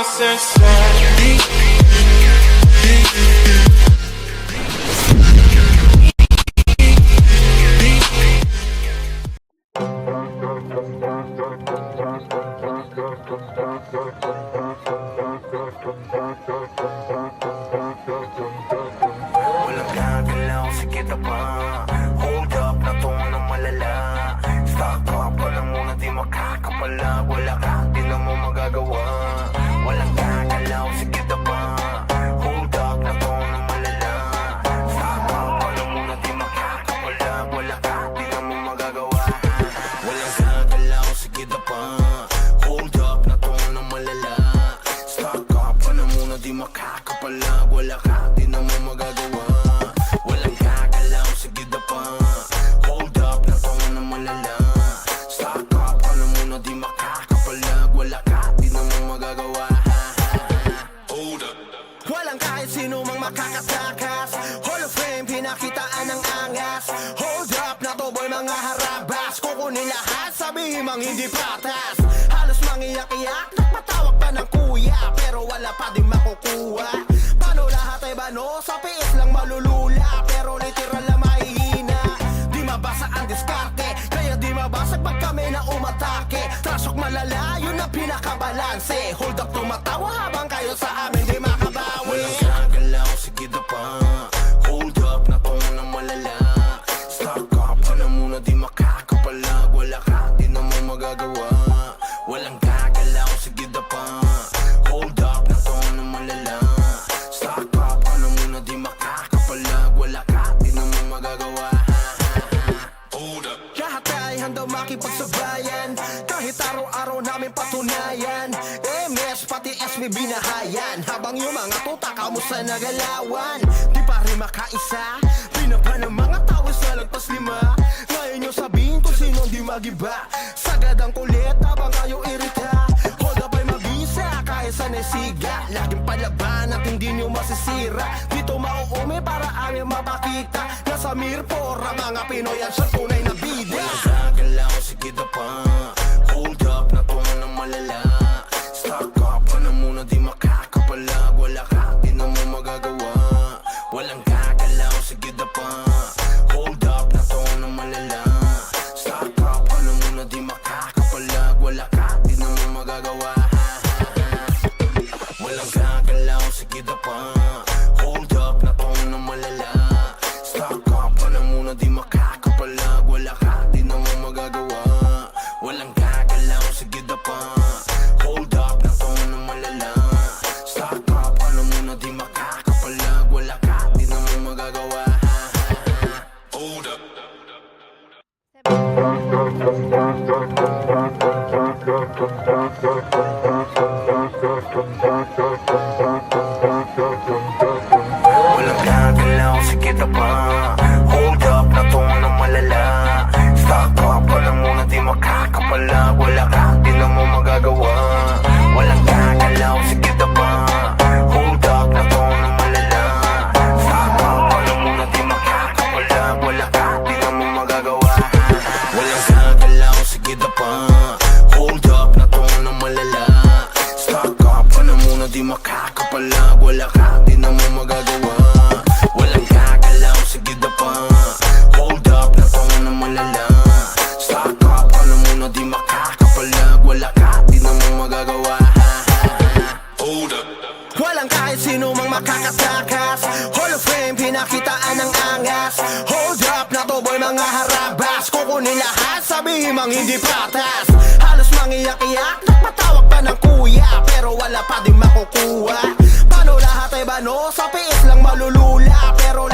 Walang gagalaw, sige na pa. Hold up na to ng malala. Stock up ka lang muna, di makakapala. Wala ka, di na mo magagawa. Walang gagalaw, sige na pa. Hold up na to ng malala. Stock up ka lang muna, di makakapala. Wala ka, di na mo magagawa. Walang gagalaw, sige na pa. Hold up na to ng malala. Stock up ka lang muna, di makakapala. Wala ka, di na mo magagawa. Walang gagalaw, sige na pa. Hold up na to ng malala. Stock up ka lang muna, di makakapalag. Wala ka, di na mo magagawa. Hold up. Walang kahit sino mang makakatakas. Hall of Fame, pinakitaan ng angas. Hold up na to boy, mga harabas. Kukunin lahat, sabihin mang hindi patas. Halos mangiyak-iyak, nagpatawag pa ng kuya. Pero wala pa din makukuha. Paano lahat ay bano? Sa piis lang malulula. Pero literal na mahihina. Di mabasa ang diskarte, kaya di mabasag pag kami na umatake. Trasok malala, yun ang pinakabalanse. Hold up, tumatawa habang kayo sa amin di makabawi. Walang gagalaw, sige na pa. Hold up na to ng malala. Stock up ka na muna, di makakapalag. Wala ka, di na mo magagawa. Walang gagalaw, sige na pa. Hold up na to ng malala. Stock up ka na muna, di makakapalag. Wala ka, di na mo magagawa. Hold up. Lahat ay handang makipagsabayan. Kahit araw-araw namin patunayan. MS pati SB binahayan. Habang yung mga tuta kamusta nagalawan. Di pa rin makaisa. Binaba ng mga tao sa lagpas 5. Ngayon yung sabihin kung sino di magiba. Sagad ang kulit habang kayo irita. Hold up ay mabisa kahit sa nesiga. Laging palaban at hindi nyo masisira. Dito mauumi para aming mapakita. Nasa Mirpor ang mga Pinoy at sa tunay na bida. Walang gagalaw, sige na pa. Hold up na to ng malala. Stock up ka na muna, di makakapalag. Wala ka, di na mo magagawa. Walang gagalaw, sige na pa. Hold up na to ng malala. Stock up ka na muna, di makakapalag. Wala ka, di na mo magagawa. Walang gagalaw, sige na pa. Hold up na to ng malala. Stock up ka na muna, di makakapalag. Wala ka, di na mo magagawa. Walang gagalaw, sige na pa. Hold up na to ng malala. Stock up ka na muna, di makakapalag. Wala ka, di na mo magagawa. Hold up. Walang gagalaw, sige na pa. Hold up na to ng malala. Stock up ka na muna, di makakapalag. Wala ka, di na mo magagawa. Walang gagalaw, sige na pa. Hold up na to ng malala. Stock up ka na muna, di makakapalag. Wala ka, di na mo magagawa. Walang gagalaw, sige na pa. Hold up na to ng malala. Stock up ka na muna, di makakapalag. Wala ka, di na mo magagawa. Walang gagalaw, sige na pa. Hold up na to ng malala. Stock up ka na muna, di makakapalag. Wala ka, di na mo magagawa. Hold up. Walang kahit sino mang makakatakas. Hall of Fame, pinakitaan ng angas. Hold up na to boy, mga harabas. Kukunin lahat, sabihin mang hindi patas. Halos mangiyak-iyak, nagpatawag pa ng kuya. Pero wala pa din makukuha. Paano lahat ay bano? Sa piis lang malulula. Pero